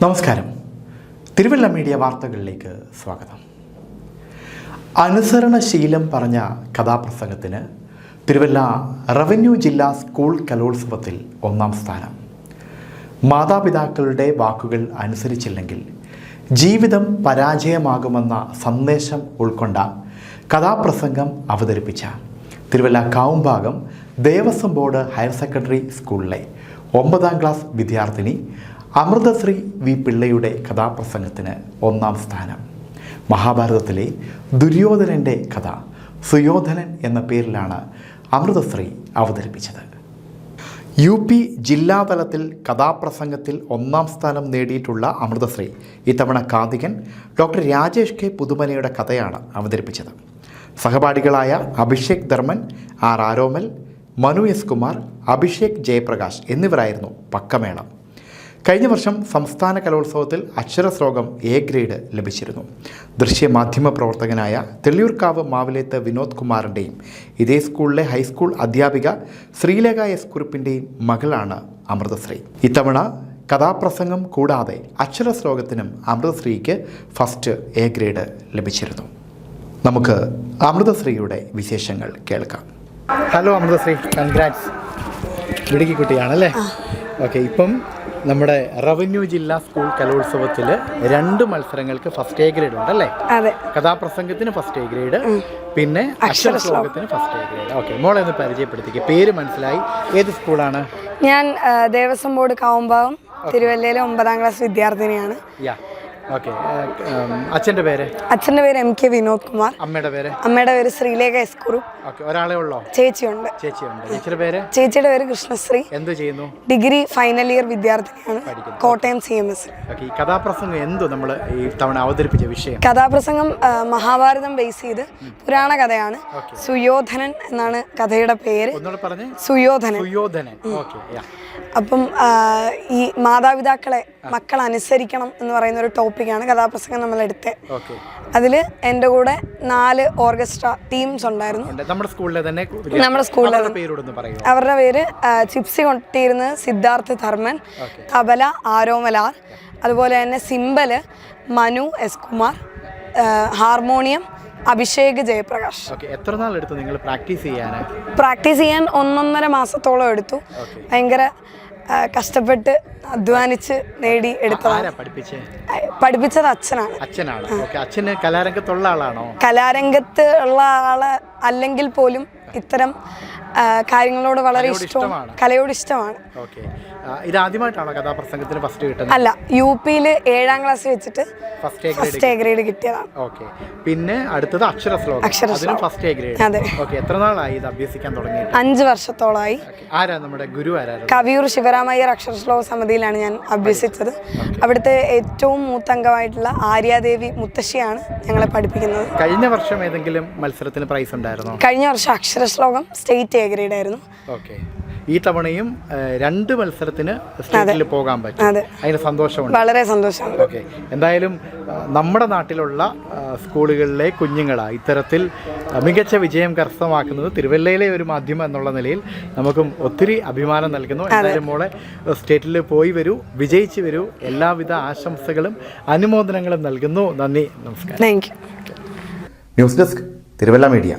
നമസ്കാരം. തിരുവല്ല മീഡിയ വാർത്തകളിലേക്ക് സ്വാഗതം. അനുസരണശീലം പറഞ്ഞ കഥാപ്രസംഗത്തിന് തിരുവല്ല റവന്യൂ ജില്ലാ സ്കൂൾ കലോത്സവത്തിൽ 1ാം സ്ഥാനം. മാതാപിതാക്കളുടെ വാക്കുകൾ അനുസരിച്ചില്ലെങ്കിൽ ജീവിതം പരാജയമാകുമെന്ന സന്ദേശം ഉൾക്കൊണ്ട കഥാപ്രസംഗം അവതരിപ്പിച്ച Thiruvalla Kavumbhagam Devaswom board higher secondary സ്കൂളിലെ 9ാം ക്ലാസ് വിദ്യാർത്ഥിനി അമൃതശ്രീ വി പിള്ളയുടെ കഥാപ്രസംഗത്തിന് 1ാം സ്ഥാനം. മഹാഭാരതത്തിലെ ദുര്യോധനൻ്റെ കഥ സുയോധനൻ എന്ന പേരിലാണ് അമൃതശ്രീ അവതരിപ്പിച്ചത്. UP ജില്ലാതലത്തിൽ കഥാപ്രസംഗത്തിൽ 1ാം സ്ഥാനം നേടിയിട്ടുള്ള അമൃതശ്രീ ഇത്തവണ കാതികൻ ഡോക്ടർ രാജേഷ് കെ പുതുമനയുടെ കഥയാണ് അവതരിപ്പിച്ചത്. സഹപാഠികളായ അഭിഷേക് ധർമ്മൻ, R ആരോമൽ, മനു S കുമാർ, അഭിഷേക് ജയപ്രകാശ് എന്നിവരായിരുന്നു പക്കമേളം. കഴിഞ്ഞ വർഷം സംസ്ഥാന കലോത്സവത്തിൽ അക്ഷരശ്ലോകം A ഗ്രേഡ് ലഭിച്ചിരുന്നു. ദൃശ്യമാധ്യമ പ്രവർത്തകനായ തെള്ളിയൂർക്കാവ് മാവിലേത്ത് വിനോദ് കുമാറിൻ്റെയും ഇതേ സ്കൂളിലെ ഹൈസ്കൂൾ അധ്യാപിക ശ്രീലേഖ S കുറുപ്പിൻ്റെയും മകളാണ് അമൃതശ്രീ. ഇത്തവണ കഥാപ്രസംഗം കൂടാതെ അക്ഷരശ്ലോകത്തിനും അമൃതശ്രീക്ക് ഫസ്റ്റ് A ഗ്രേഡ് ലഭിച്ചിരുന്നു. നമുക്ക് അമൃതശ്രീയുടെ വിശേഷങ്ങൾ കേൾക്കാം. Hello Amritashree, congrats. ഇടുക്കി കുട്ടിയാണല്ലേ? ഓക്കെ. ഇപ്പം നമ്മുടെ റവന്യൂ ജില്ലാ സ്കൂൾ കലോത്സവത്തിൽ 2 മത്സരങ്ങൾക്ക് ഫസ്റ്റ് A ഗ്രേഡ് ഉണ്ടല്ലേ? അതെ. കഥാപ്രസംഗത്തിന് ഫസ്റ്റ് A ഗ്രേഡ്, പിന്നെ അക്ഷരശ്ലോകത്തിന് ഫസ്റ്റ് A ഗ്രേഡ്. ഓക്കെ, മോളെ ഒന്ന് പരിചയപ്പെടുത്തിക്കുക. പേര് മനസ്സിലായി. ഏത് സ്കൂളാണ്? ഞാൻ ദേവസ്വം ബോർഡ് കാവുംഭാഗം തിരുവല്ലയിലെ 9ാം ക്ലാസ് വിദ്യാർത്ഥിനിയാണ്. ഓക്കെ. അച്ഛൻ്റെ പേര്? അച്ഛൻ്റെ പേര് MK വിനോദ് കുമാർ. അമ്മയുടെ പേര്? അമ്മയുടെ പേര് ശ്രീലേഖ S കുറുപ്പ്. ഓക്കെ. ഒരാളെ ഉള്ളോ? ചേച്ചിയുണ്ട്. ചേച്ചിയുടെ പേര്? ചേച്ചിയുടെ പേര് കൃഷ്ണശ്രീ. എന്ത് ചെയ്യുന്നു? ഡിഗ്രി ഫൈനൽ ഇയർ വിദ്യാർത്ഥിനിയാണ്, കോട്ടയം CMS. ഈ കഥാപ്രസംഗം എന്തു നമ്മൾ ഈ തവണ അവതരിപ്പിച്ച വിഷയം? കഥാപ്രസംഗം മഹാഭാരതം ബേസ് ചെയ്ത് പുരാണ കഥയാണ്. സുയോധനൻ എന്നാണ് കഥയുടെ പേര്. സുയോധനൻ. അപ്പം ഈ മാതാപിതാക്കളെ മക്കൾ അനുസരിക്കണം എന്ന് പറയുന്ന ഒരു ടോപ്പിക്കാണ് കഥാപ്രസംഗം നമ്മൾ എടുത്തത്. അതിൽ എൻ്റെ കൂടെ 4 ഓർക്കസ്ട്ര ടീംസ് ഉണ്ടായിരുന്നു. നമ്മുടെ സ്കൂളിലെ അവരുടെ പേര് ചിപ്സി കൊണ്ടിരുന്നത് സിദ്ധാർത്ഥ് ധർമ്മൻ, തബല ആരോമലാർ, അതുപോലെ തന്നെ symbol Manu S Kumar, harmonium Abhishek Jayaprakash. എത്ര നാൾ എടുത്തു നിങ്ങൾ പ്രാക്ടീസ് ചെയ്യാൻ? 1.5 മാസത്തോളം എടുത്തു. ഭയങ്കര കഷ്ടപ്പെട്ട് അധ്വാനിച്ച് നേടി എടുത്തതാണ്. പഠിപ്പിച്ചത് അച്ഛനാണ്. അച്ഛന് കലാരംഗത്തുള്ള ആളാണോ? കലാരംഗത്ത് ഉള്ള ആള് അല്ലെങ്കിൽ പോലും ഇത്തരം കാര്യങ്ങളോട് വളരെ ഇഷ്ടമാണ്, കലയോട് ഇഷ്ടമാണ്. ഇത് ആദ്യമായിട്ടാണോ കഥാപ്രസംഗത്തിന് ഫസ്റ്റ് കിട്ടുന്നത്? അല്ല, UP-ൽ 7ാം ക്ലാസ് വെച്ചിട്ട് ഫസ്റ്റ് A ഗ്രേഡ് കിട്ടിയതാണ്. ഓക്കെ. പിന്നെ അടുത്തത് അക്ഷരശ്ലോകം. First A grade. അതെ. ഓക്കെ. എത്ര നാളായി ഇത് അഭ്യസിക്കാൻ തുടങ്ങിയിട്ട്? 5 വർഷത്തോളമായി. ആരാ നമ്മുടെ ഗുരു? കവിയൂർ ശിവരാമയ്യർ അക്ഷരശ്ലോക സമിതിയിലാണ് ഞാൻ അഭ്യസിച്ചത്. അവിടുത്തെ ഏറ്റവും മൂത്തംഗമായിട്ടുള്ള ആര്യാദേവി മുത്തശ്ശിയാണ് ഞങ്ങളെ പഠിപ്പിക്കുന്നത്. കഴിഞ്ഞ വർഷം ഏതെങ്കിലും മത്സരത്തിന് പ്രൈസ് ഉണ്ടായിരുന്നോ? കഴിഞ്ഞ വർഷം അക്ഷരശ്ലോകം സ്റ്റേറ്റ് A ഗ്രേഡ് ആയിരുന്നു. ഓക്കെ. ഈ തവണയും 2 മത്സരത്തിന് സ്റ്റേറ്റിൽ പോകാൻ പറ്റും. അതിന് സന്തോഷമുണ്ട്. വളരെ സന്തോഷമുണ്ട്. ഓക്കെ. എന്തായാലും നമ്മുടെ നാട്ടിലുള്ള സ്കൂളുകളിലെ കുഞ്ഞുങ്ങളാണ് ഇത്തരത്തിൽ മികച്ച വിജയം കരസ്ഥമാക്കുന്നത് തിരുവല്ലയിലെ ഒരു മാധ്യമം എന്നുള്ള നിലയിൽ നമുക്കും ഒത്തിരി അഭിമാനം നൽകുന്നു. എന്തായാലും മോളെ സ്റ്റേറ്റിൽ പോയി വരൂ, വിജയിച്ച് വരൂ. എല്ലാവിധ ആശംസകളും അനുമോദനങ്ങളും നൽകുന്നു. നന്ദി, നമസ്കാരം. Thank you. News desk, Thiruvalla media.